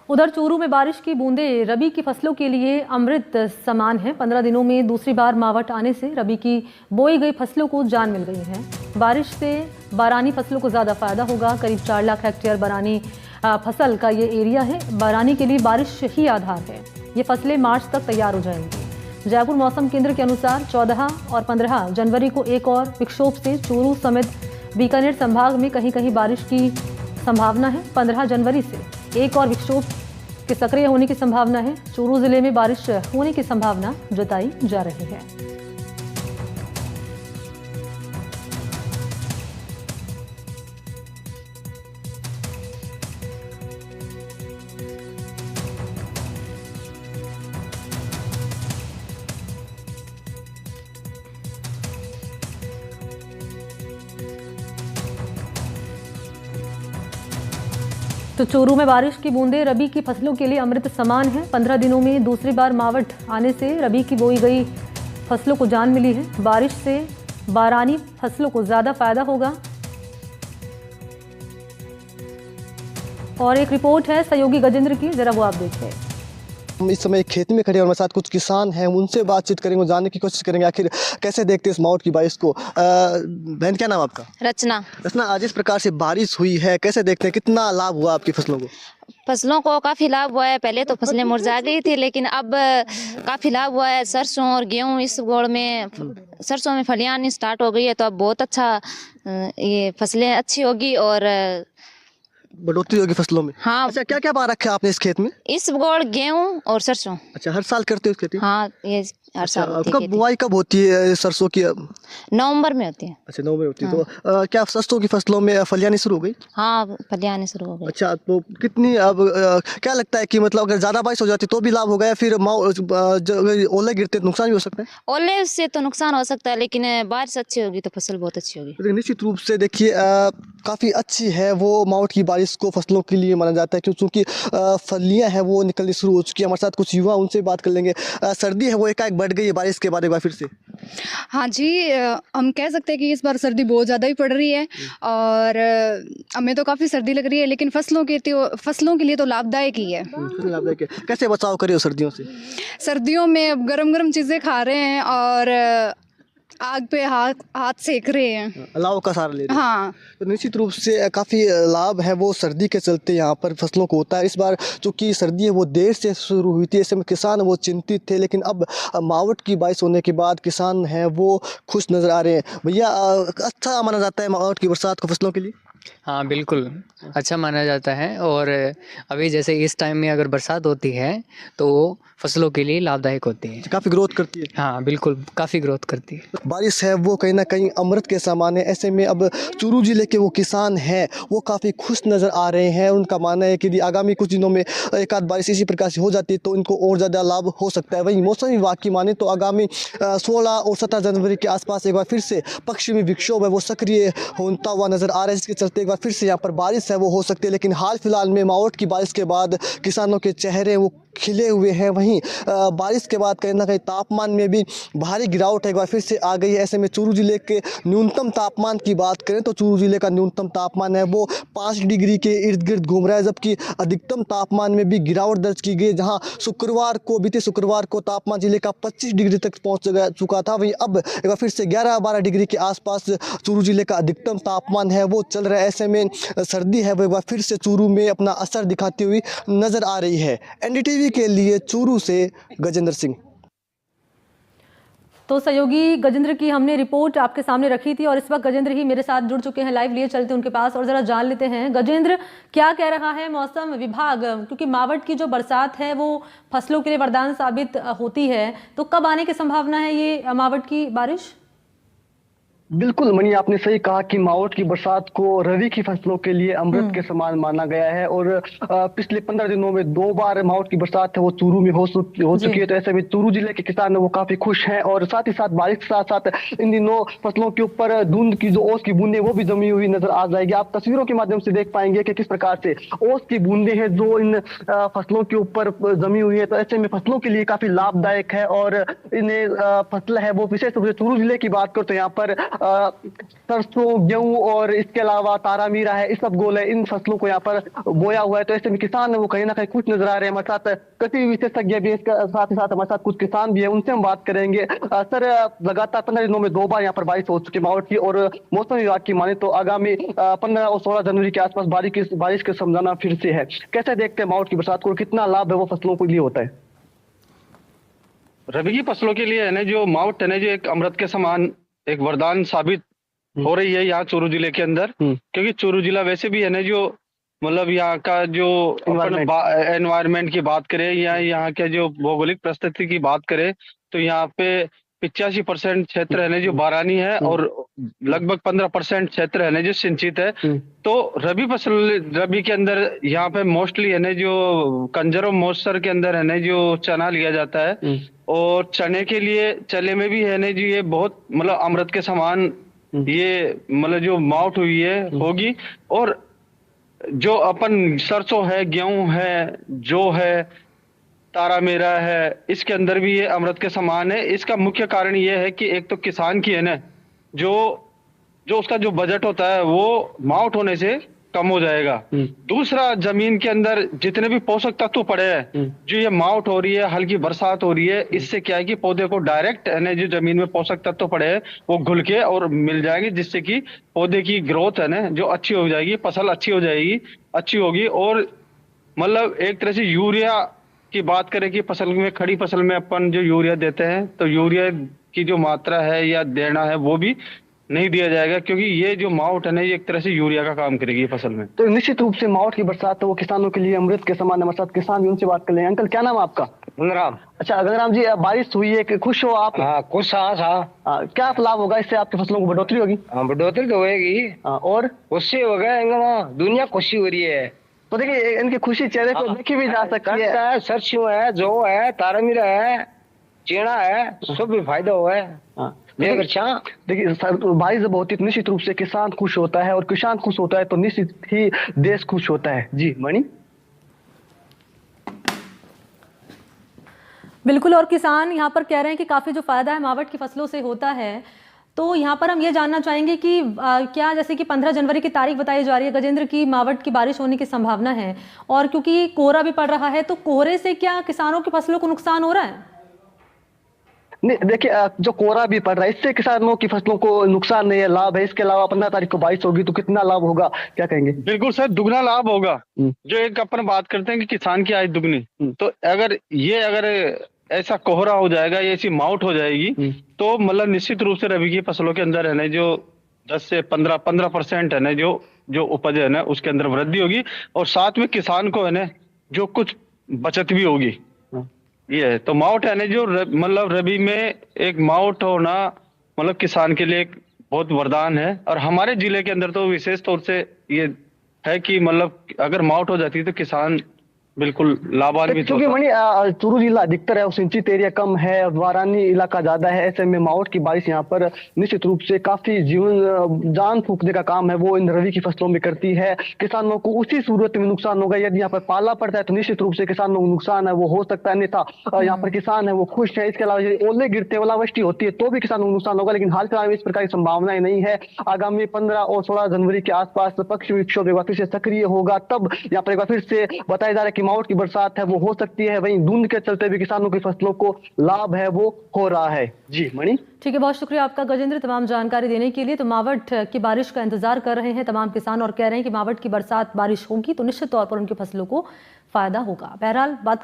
उधर चूरू में बारिश की बूंदें रबी की फसलों के लिए अमृत समान है। 15 दिनों में दूसरी बार मावठ आने से रबी की बोई गई फसलों को जान मिल गई है। बारिश से बारानी फसलों को ज़्यादा फायदा होगा। करीब 4 लाख हेक्टेयर बारानी फसल का ये एरिया है। बारानी के लिए बारिश ही आधार है। ये फसलें मार्च तक तैयार हो जाएंगी। जयपुर मौसम केंद्र के अनुसार 14 और 15 जनवरी को एक और विक्षोभ से चूरू समेत बीकानेर संभाग में कहीं कहीं बारिश की संभावना है। 15 जनवरी से एक और विक्षोभ के सक्रिय होने की संभावना है। चूरू जिले में बारिश होने की संभावना जताई जा रही है। तो चूरू में बारिश की बूंदें रबी की फसलों के लिए अमृत समान है। 15 दिनों में दूसरी बार मावठ आने से रबी की बोई गई फसलों को जान मिली है। बारिश से बारानी फसलों को ज्यादा फायदा होगा। और एक रिपोर्ट है सहयोगी गजेंद्र की, जरा वो आप देखिए। हम इस समय खेत में खड़े हैं और हमारे साथ कुछ किसान हैं, उनसे बातचीत करेंगे, जानने की कोशिश करेंगे आखिर कैसे देखते हैं इस मावठ की बारिश को। बहन क्या नाम आपका? रचना। रचना, आज इस प्रकार से बारिश हुई है, कैसे देखते हैं, कितना लाभ हुआ आपकी फसलों को? फसलों को काफ़ी लाभ हुआ है। पहले तो फसलें मुरझा गई थी, लेकिन अब काफ़ी लाभ हुआ है। सरसों और गेहूं इस गोड़ में, सरसों में फलियां आनी स्टार्ट हो गई है, तो अब बहुत अच्छा ये फसलें अच्छी होगी और बढ़ोतरी होगी फसलों में। हाँ। अच्छा, क्या क्या पा रखा है आपने इस खेत में? इस गोड़ गेहूं और सरसों। अच्छा, हर साल करते हो खेती? हाँ, ये हर साल होती है कब खेती। बुआई कब होती है सरसों की? नवंबर में होती है। अच्छा, नवंबर में होती है। तो क्या सरसों की फसलों में फलियां शुरू हो गई? हाँ, फलियां आनी शुरू हो गई। अच्छा, तो कितनी अब क्या लगता है कि मतलब अगर ज्यादा बारिश हो जाती तो भी लाभ होगा, या फिर ओले गिरते तो नुकसान भी हो सकता है? ओले से तो नुकसान हो सकता है, लेकिन बारिश अच्छी होगी तो फसल बहुत अच्छी होगी। तो निश्चित रूप से देखिए काफ़ी अच्छी है वो मावठ की बारिश को फसलों के लिए माना जाता है, क्योंकि फलियां हैं वो निकलनी शुरू हो चुकी है। हमारे साथ कुछ युवा, उनसे बात कर लेंगे। सर्दी है वो एकाएक बढ़ गई है बारिश के बाद एक बार फिर से। हाँ जी, हम कह सकते हैं कि इस बार सर्दी बहुत ज़्यादा ही पड़ रही है और हमें तो काफ़ी सर्दी लग रही है, लेकिन फसलों के लिए तो लाभदायक ही है। लाभदायक है। कैसे बचाव करिए सर्दियों से? सर्दियों में अब गरम गरम चीज़ें खा रहे हैं और आग पे हाथ सेक रहे हैं। अलाव का सहारा ले रहे हैं। हाँ, तो निश्चित रूप से काफ़ी लाभ है वो सर्दी के चलते यहाँ पर फसलों को होता है। इस बार चूँकि सर्दी है वो देर से शुरू हुई थी, ऐसे में किसान वो चिंतित थे, लेकिन अब मावठ की बारिश होने के बाद किसान हैं वो खुश नज़र आ रहे हैं। भैया, अच्छा माना जाता है मावठ की बरसात को फसलों के लिए? हाँ, बिल्कुल अच्छा माना जाता है। और अभी जैसे इस टाइम में अगर बरसात होती है तो फसलों के लिए लाभदायक होती है। काफ़ी ग्रोथ करती है। हाँ, बिल्कुल काफ़ी ग्रोथ करती है। बारिश है वो कहीं ना कहीं अमृत के समान है। ऐसे में अब चूरू जिले के वो किसान हैं वो काफ़ी खुश नज़र आ रहे हैं। उनका मानना है कि यदि आगामी कुछ दिनों में एक आध बारिश इसी प्रकार से हो जाती है तो इनको और ज़्यादा लाभ हो सकता है। वहीं मौसम विभाग की माने तो आगामी 16 और 17 जनवरी के आसपास एक बार फिर से पश्चिमी विक्षोभ है वो सक्रिय होता हुआ नज़र आ रहा है, जिसके चलते एक बार फिर से यहाँ पर बारिश है वो हो सकती है। लेकिन हाल फिलहाल में मावठ की बारिश के बाद किसानों के चेहरे वो खिले हुए हैं। वहीं बारिश के बाद कहीं ना कहीं तापमान में भी भारी गिरावट एक बार फिर से आ गई है। ऐसे में चूरू जिले के न्यूनतम तापमान की बात करें तो चूरू जिले का न्यूनतम तापमान है वो 5 डिग्री के इर्द गिर्द घूम रहा है, जबकि अधिकतम तापमान में भी गिरावट दर्ज की गई, जहां बीते शुक्रवार को तापमान जिले का 25 डिग्री तक पहुंच चुका था। वहीं अब एक बार फिर से 11-12 डिग्री के आसपास चूरू जिले का अधिकतम तापमान है वो चल रहा है। ऐसे में सर्दी है वो एक बार फिर से चूरू में अपना असर दिखाती हुई नजर आ रही है। NDTV के लिए चूरू से गजेंद्र सिंह। तो सहयोगी गजेंद्र की हमने रिपोर्ट आपके सामने रखी थी और इस वक्त गजेंद्र ही मेरे साथ जुड़ चुके हैं लाइव। लिए चलते उनके पास और जरा जान लेते हैं गजेंद्र क्या कह रहा है मौसम विभाग, क्योंकि मावठ की जो बरसात है वो फसलों के लिए वरदान साबित होती है, तो कब आने की संभावना है ये मावठ की बारिश? बिल्कुल मनी, आपने सही कहा कि मावठ की बरसात को रबी की फसलों के लिए अमृत के समान माना गया है और पिछले 15 दिनों में 2 बार मावठ की बरसात है वो चूरू में हो चुकी है। तो ऐसे में चूरू जिले के किसान वो काफी खुश हैं और साथ ही साथ बारिश के साथ साथ इन दिनों फसलों के ऊपर धुंध की जो ओस की बूंदे वो भी जमी हुई नजर आ जाएगी। आप तस्वीरों के माध्यम से देख पाएंगे कि किस प्रकार से ओस की बूंदे हैं जो इन फसलों के ऊपर जमी हुई है। तो ऐसे में फसलों के लिए काफी लाभदायक है और इन्हें फसल है वो विशेष रूप से चूरू जिले की बात करो तो यहाँ पर सरसों, गेहूं और इसके अलावा तारा मीरा है, इसबगोल है, इन फसलों को यहाँ पर बोया हुआ है। तो ऐसे में किसान है वो कहीं ना कहीं खुश नजर आ रहे हैं। हमारे साथ कृषि विशेषज्ञ भी, इसके साथ ही साथ हमारे साथ कुछ किसान भी है, उनसे हम बात करेंगे। सर, लगातार 15 दिनों में 2 बार यहाँ पर बारिश हो चुकी है मावट की, और मौसम विभाग की माने तो आगामी 15 और 16 जनवरी के आसपास बारिश का संभावना फिर से है। कैसे देखते हैं मावट की बरसात को, कितना लाभ है वो फसलों के लिए होता है? रबी की फसलों के लिए है ना जो मावट है ना, जो एक अमृत के समान एक वरदान साबित हो रही है यहाँ चूरू जिले के अंदर। क्योंकि चूरू जिला वैसे भी है ना जो मतलब यहाँ का जो एनवायरनमेंट की बात करें या यहाँ के जो भौगोलिक परिस्थिति की बात करें तो यहाँ पे 85% क्षेत्र है ना जो बारानी है और लगभग 15% क्षेत्र है ना जो सिंचित है। तो रबी के अंदर यहाँ पे मोस्टली है ना जो कंजर्व मॉइस्चर के अंदर है ना जो चना लिया जाता है, और चने में भी है ना जी ये बहुत मतलब अमृत के समान ये मतलब जो मावट हुई है होगी। और जो अपन सरसों है, गेहूं है, जौ है, तारा मेरा है, इसके अंदर भी ये अमृत के समान है। इसका मुख्य कारण ये है कि एक तो किसान की है ना जो उसका जो बजट होता है वो मावट होने से कम हो जाएगा। दूसरा, जमीन के अंदर जितने भी पोषक तत्व पड़े हैं, जो ये मावट हो रही है, हल्की बरसात हो रही है, इससे क्या है कि पौधे को डायरेक्ट है ना जो जमीन में पोषक तत्व पड़े हैं वो घुल के और मिल जाएंगे, जिससे कि पौधे की ग्रोथ है ना जो अच्छी हो जाएगी, फसल अच्छी हो जाएगी, अच्छी होगी। और मतलब एक तरह से यूरिया की बात करें कि खड़ी फसल में अपन जो यूरिया देते हैं तो यूरिया की जो मात्रा है या देना है वो भी नहीं दिया जाएगा, क्योंकि ये जो मावट है ना ये एक तरह से यूरिया का काम करेगी फसल में। तो निश्चित रूप से मावट की बरसात है वो किसानों के लिए अमृत के समान है। हमारे साथ किसान भी, उनसे बात कर लेंगे। अंकल, क्या नाम है आपका? गंगाराम। अच्छा गंगाराम जी, बारिश हुई है, खुश हो आप? हाँ खुश, हाँ। क्या लाभ होगा इससे? आपकी फसलों को बढ़ोतरी होगी? हाँ बढ़ोतरी तो होगी। और खुशी हो गए, दुनिया खुशी हो रही है। तो देखिए इनकी खुशी चेहरे पे देखी भी जा सकती है। सरसों है, जौ है, तारामीरा है, चेना है, सब भी फायदा हुआ है। देखिए बारिश जब होती है तो निश्चित रूप से किसान खुश होता है, और किसान खुश होता है तो निश्चित ही देश खुश होता है। जी मणि। बिल्कुल, और किसान यहाँ पर कह रहे हैं कि काफ़ी जो फ़ायदा है मावट की फसलों से होता है। तो यहाँ पर हम ये जानना चाहेंगे कि क्या जैसे कि 15 जनवरी की तारीख बताई जा रही है गजेंद्र की मावट की बारिश होने की संभावना है, और क्योंकि कोहरा भी पड़ रहा है तो कोहरे से क्या किसानों की फसलों को नुकसान हो रहा है? नहीं, देखिए जो कोहरा भी पड़ रहा है इससे किसानों की फसलों को नुकसान नहीं है, लाभ है। इसके अलावा 15 तारीख को बारिश होगी तो कितना लाभ होगा, क्या कहेंगे? बिल्कुल सर, दुगना लाभ होगा। जो एक अपन बात करते हैं कि किसान की आय दुगनी, तो अगर ऐसा कोहरा हो जाएगा, ये ऐसी मावट हो जाएगी तो मतलब निश्चित रूप से रबी की फसलों के अंदर है ना जो 10 से 15% है ना जो उपज है ना उसके अंदर वृद्धि होगी, और साथ में किसान को है ना जो कुछ बचत भी होगी। ये है तो मावट है ना जो मतलब रबी में एक मावट होना मतलब किसान के लिए एक बहुत वरदान है। और हमारे जिले के अंदर तो विशेष तौर से ये है कि मतलब अगर मावट हो जाती है तो किसान बिल्कुल लाभान्वित क्योंकि मणि चूरू जिला अधिकतर है, सिंचित एरिया कम है, वारानी इलाका ज्यादा है। ऐसे में मावट की बारिश यहाँ पर निश्चित रूप से काफी जान फूकने का काम है वो इन रबी की फसलों में करती है। किसानों को उसी सूरत में नुकसान होगा यदि यहाँ पर पाला पड़ता है तो निश्चित रूप से किसानों को नुकसान है वो हो सकता है, अन्यथा यहाँ पर किसान है वो खुश है। इसके अलावा यदि ओले गिरते, ओलावृष्टि होती है तो भी किसानों को नुकसान होगा, लेकिन हाल फिलहाल में इस प्रकार की संभावनाएं नहीं है। आगामी 15 और 16 जनवरी के आसपास पश्चिमी विक्षोभ एक बार फिर से सक्रिय होगा, तब यहाँ पर एक बार फिर से बताया जा रहा है कि मावट की बरसात है वो हो सकती है। वहीं धुंध के चलते भी किसानों की फसलों को लाभ है वो हो रहा है। जी मणि। ठीक है, बहुत शुक्रिया आपका गजेंद्र तमाम जानकारी देने के लिए। तो मावट की बारिश का इंतजार कर रहे हैं तमाम किसान और कह रहे हैं कि मावट की बरसात बारिश होगी तो निश्चित तौर पर उनकी फसलों को फायदा होगा। बहरहाल बात